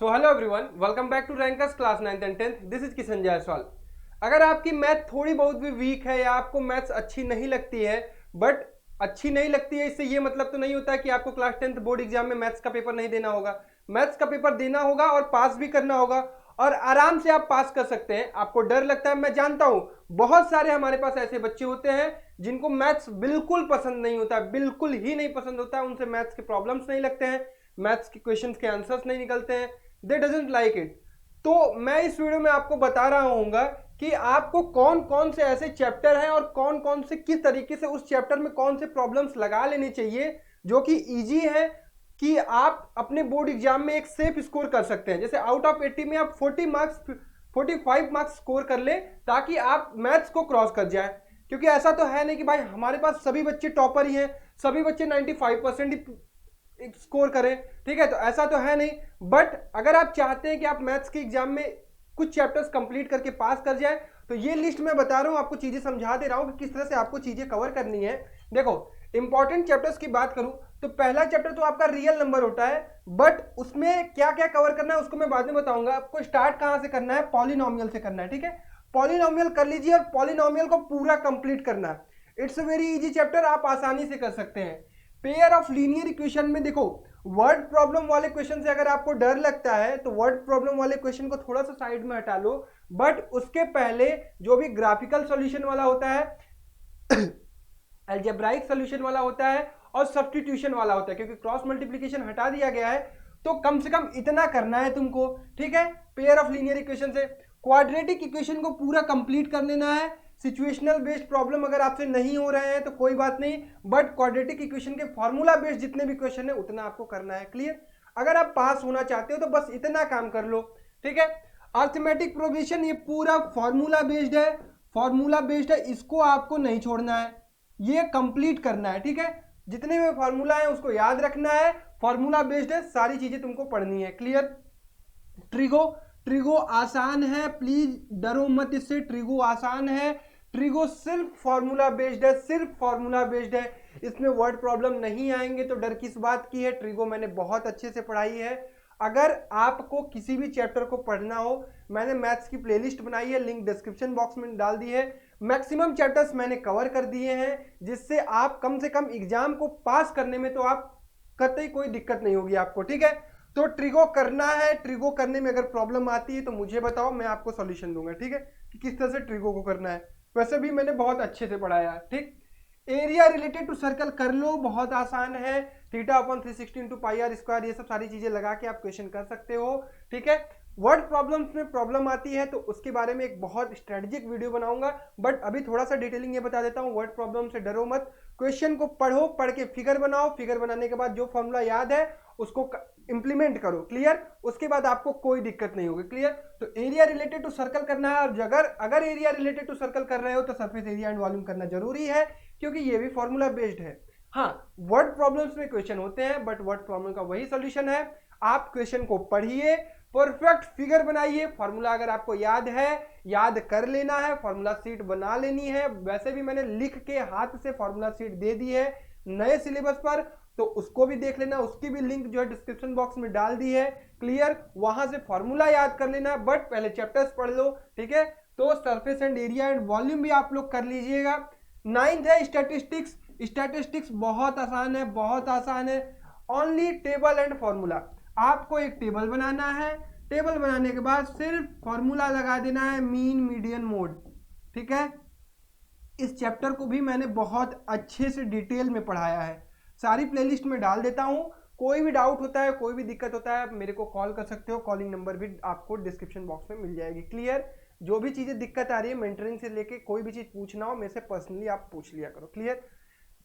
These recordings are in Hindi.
So hello everyone, welcome back to rankers class 9th and 10th। This is Kishan Jaiswal. अगर आपकी मैथ थोड़ी बहुत भी वीक है या आपको मैथ्स अच्छी नहीं लगती है, बट अच्छी नहीं लगती है इससे ये मतलब तो नहीं होता कि आपको क्लास 10th बोर्ड एग्जाम में मैथ्स का पेपर नहीं देना होगा। मैथ्स का पेपर देना होगा और पास भी करना होगा, और आराम से आप पास कर सकते हैं। आपको डर लगता है, मैं जानता हूं बहुत सारे हमारे पास ऐसे बच्चे होते हैं जिनको मैथ्स बिल्कुल पसंद नहीं होता, बिल्कुल ही नहीं पसंद होता, उनसे मैथ्स के प्रॉब्लम्स नहीं लगते हैं, मैथ्स के क्वेश्चंस के आंसर्स नहीं निकलते हैं, दे डजंट लाइक इट। तो मैं इस वीडियो में आपको बता रहा हूँगा कि आपको कौन कौन से ऐसे चैप्टर हैं और कौन कौन से किस तरीके से उस चैप्टर में कौन से प्रॉब्लम्स लगा लेने चाहिए जो कि इजी है, कि आप अपने बोर्ड एग्जाम में एक सेफ स्कोर कर सकते हैं। जैसे आउट ऑफ 80 में आप 45 मार्क्स स्कोर कर ले ताकि आप मैथ्स को क्रॉस कर जाए। क्योंकि ऐसा तो है नहीं कि भाई हमारे पास सभी बच्चे टॉपर ही हैं, सभी बच्चे 95% ही स्कोर करें, ठीक है, तो ऐसा तो है नहीं। बट अगर आप चाहते हैं कि आप मैथ्स के एग्जाम में कुछ चैप्टर्स कंप्लीट करके पास कर जाए, तो ये लिस्ट मैं बता रहा हूं, आपको चीजें समझा दे रहा हूं कि किस तरह से आपको चीजें कवर करनी है। देखो, इंपॉर्टेंट चैप्टर्स की बात करूं तो पहला चैप्टर तो आपका रियल नंबर होता है, बट उसमें क्या क्या कवर करना है उसको मैं बाद में बताऊंगा। आपको स्टार्ट कहां से करना है? पॉलिनोमियल से करना है, ठीक है। पॉलिनोमियल कर लीजिए और पॉलिनोमियल को पूरा कंप्लीट करना है। It's a very easy chapter, आप आसानी से कर सकते हैं। पेयर ऑफ लीनियर इक्वेशन में देखो, वर्ड प्रॉब्लम वाले क्वेश्चन से अगर आपको डर लगता है तो वर्ड प्रॉब्लम वाले क्वेश्चन को थोड़ा सा साइड में हटा लो, बट उसके पहले जो भी ग्राफिकल सॉल्यूशन वाला होता है अलजेब्राइक सॉल्यूशन वाला होता है और सब्स्टिट्यूशन वाला होता है, क्योंकि क्रॉस मल्टीप्लिकेशन हटा दिया गया है, तो कम से कम इतना करना है तुमको, ठीक है। पेयर ऑफ लीनियर इक्वेशन से क्वाड्रेटिक इक्वेशन को पूरा कंप्लीट कर लेना है। सिचुएशनल बेस्ड प्रॉब्लम अगर आपसे नहीं हो रहे हैं तो कोई बात नहीं, बट क्वाड्रेटिक इक्वेशन के फॉर्मूला बेस्ड जितने भी क्वेश्चन है उतना आपको करना है। क्लियर? अगर आप पास होना चाहते हो तो बस इतना काम कर लो, ठीक है। अर्थमेटिक प्रोग्रेशन ये पूरा फॉर्मूला बेस्ड है, फॉर्मूला बेस्ड है, इसको आपको नहीं छोड़ना है, ये कंप्लीट करना है, ठीक है। जितने भी फॉर्मूला है उसको याद रखना है, फॉर्मूला बेस्ड है, सारी चीजें तुमको पढ़नी है। क्लियर? ट्रिगो, ट्रिगो आसान है, प्लीज डरो मत इससे, ट्रिगो आसान है। ट्रिगो सिर्फ फॉर्मूला बेस्ड है, सिर्फ फॉर्मूला बेस्ड है, इसमें वर्ड प्रॉब्लम नहीं आएंगे, तो डर किस बात की है। ट्रिगो मैंने बहुत अच्छे से पढ़ाई है। अगर आपको किसी भी चैप्टर को पढ़ना हो, मैंने मैथ्स की प्लेलिस्ट बनाई है, लिंक डिस्क्रिप्शन बॉक्स में डाल दी है। मैक्सिमम चैप्टर्स मैंने कवर कर दिए हैं, जिससे आप कम से कम एग्जाम को पास करने में तो आप कतई कोई दिक्कत नहीं होगी आपको, ठीक है। तो ट्रिगो करना है, ट्रिगो करने में अगर प्रॉब्लम आती है तो मुझे बताओ, मैं आपको सॉल्यूशन दूंगा, ठीक है, कि किस तरह से ट्रिगो को करना है। वैसे भी मैंने बहुत अच्छे से पढ़ाया है, ठीक। एरिया रिलेटेड टू सर्कल कर लो, बहुत आसान है। Theta upon 360 into pi r square, ये सब सारी चीजें लगा के आप क्वेश्चन कर सकते हो, ठीक है। वर्ड प्रॉब्लम्स में प्रॉब्लम आती है तो उसके बारे में एक बहुत स्ट्रेटेजिक वीडियो बनाऊंगा, बट अभी थोड़ा सा डिटेलिंग ये बता देता हूँ। वर्ड प्रॉब्लम से डरो मत, क्वेश्चन को पढ़ो, पढ़ के फिगर बनाओ, फिगर बनाने के बाद जो फॉर्मूला याद है उसको इंप्लीमेंट करो। क्लियर? उसके बाद आपको कोई दिक्कत नहीं होगी। क्लियर? तो एरिया रिलेटेड टू सर्कल करना है, और अगर एरिया रिलेटेड टू सर्कल कर रहे हो तो सरफेस एरिया एंड वॉल्यूम करना जरूरी है, क्योंकि ये भी फॉर्मूला बेस्ड है। हाँ, वर्ड प्रॉब्लम्स में क्वेश्चन होते हैं, बट वर्ड प्रॉब्लम का वही सॉल्यूशन है। आप क्वेश्चन को पढ़िए, परफेक्ट फिगर बनाइए, फॉर्मूला अगर आपको याद है याद कर लेना है, फॉर्मूला शीट बना लेनी है। वैसे भी मैंने लिख के हाथ से फॉर्मूला शीट दे दी है नए सिलेबस पर, तो उसको भी देख लेना, उसकी भी लिंक जो है डिस्क्रिप्शन बॉक्स में डाल दी है। क्लियर? वहां से फॉर्मूला याद कर लेना, बट पहले चैप्टर्स पढ़ लो, ठीक है। तो surface and area and volume भी आप लोग कर लीजिएगा। 9th है स्टैटिस्टिक्स। स्टैटिस्टिक्स बहुत आसान है, बहुत आसान है। ओनली टेबल एंड फॉर्मूला, आपको एक टेबल बनाना है, टेबल बनाने के बाद सिर्फ फॉर्मूला लगा देना है, मीन मीडियन मोड, ठीक है। इस चैप्टर को भी मैंने बहुत अच्छे से डिटेल में पढ़ाया है, सारी प्लेलिस्ट में डाल देता हूं। कोई भी डाउट होता है, कोई भी दिक्कत होता है, मेरे को कॉल कर सकते हो, कॉलिंग नंबर भी आपको डिस्क्रिप्शन बॉक्स में मिल जाएगी। क्लियर? जो भी चीजें दिक्कत आ रही है मेंटरिंग से लेके, कोई भी चीज पूछना हो मेरे से पर्सनली आप पूछ लिया करो। क्लियर?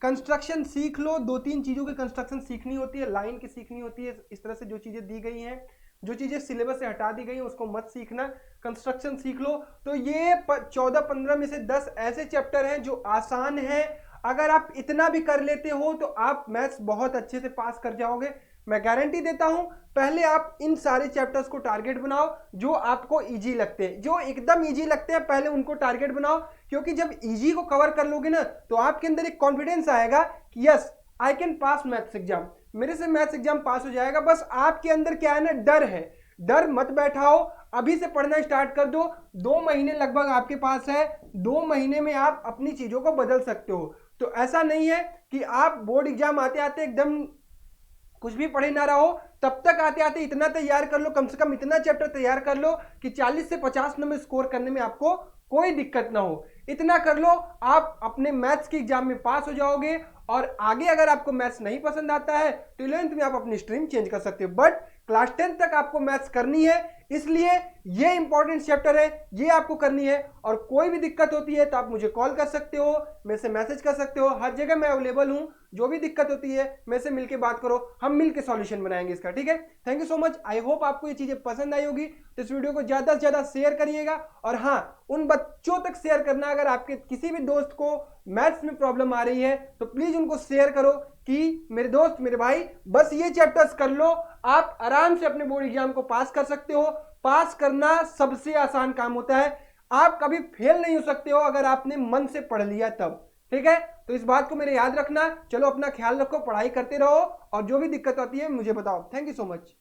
कंस्ट्रक्शन सीख लो, 2-3 चीजों की कंस्ट्रक्शन सीखनी होती है, लाइन की सीखनी होती है। इस तरह से जो चीजें दी गई हैं, जो चीजें सिलेबस से हटा दी गई हैं उसको मत सीखना, कंस्ट्रक्शन सीख लो। तो ये 14-15 में से 10 ऐसे चैप्टर हैं जो आसान है। अगर आप इतना भी कर लेते हो तो आप मैथ्स बहुत अच्छे से पास कर जाओगे, मैं गारंटी देता हूं। पहले आप इन सारे चैप्टर्स को टारगेट बनाओ जो आपको इजी लगते हैं, जो एकदम इजी लगते हैं पहले उनको टारगेट बनाओ, क्योंकि जब इजी को कवर कर लोगे ना तो आपके अंदर एक कॉन्फिडेंस आएगा कि yes I can pass maths exam, मेरे से मैथ्स एग्जाम पास हो जाएगा। बस आपके अंदर क्या है ना, डर है। डर मत बैठाओ, अभी से पढ़ना स्टार्ट कर दो। 2 महीने लगभग आपके पास है, 2 महीने में आप अपनी चीजों को बदल सकते हो। तो ऐसा नहीं है कि आप बोर्ड एग्जाम आते आते एकदम कुछ भी पढ़े ना रहो, तब तक आते आते इतना तैयार कर लो, कम से कम इतना चैप्टर तैयार कर लो कि 40 से 50 नंबर स्कोर करने में आपको कोई दिक्कत ना हो। इतना कर लो, आप अपने मैथ्स के एग्जाम में पास हो जाओगे। और आगे अगर आपको मैथ्स नहीं पसंद आता है तो 11th में आप अपनी स्ट्रीम चेंज कर सकते हो, बट क्लास 10 तक आपको मैथ्स करनी है, इसलिए ये इंपॉर्टेंट चैप्टर है, ये आपको करनी है। और कोई भी दिक्कत होती है तो आप मुझे कॉल कर सकते हो, मेरे से मैसेज कर सकते हो, हर जगह मैं अवेलेबल हूं। जो भी दिक्कत होती है मेरे से मिलके बात करो, हम मिलके सॉल्यूशन बनाएंगे इसका, ठीक है। Thank you so much, I hope आपको ये चीजें पसंद आई होगी। तो इस वीडियो को ज्यादा से ज्यादा शेयर करिएगा, और हाँ, उन बच्चों तक शेयर करना, अगर आपके किसी भी दोस्त को मैथ्स में प्रॉब्लम आ रही है तो प्लीज उनको शेयर करो कि मेरे दोस्त, मेरे भाई, बस ये चैप्टर्स कर लो, आप आराम से अपने बोर्ड एग्जाम को पास कर सकते हो। पास करना सबसे आसान काम होता है, आप कभी फेल नहीं हो सकते हो अगर आपने मन से पढ़ लिया तब, ठीक है। तो इस बात को मेरे याद रखना। चलो अपना ख्याल रखो, पढ़ाई करते रहो, और जो भी दिक्कत आती है मुझे बताओ। Thank you so much.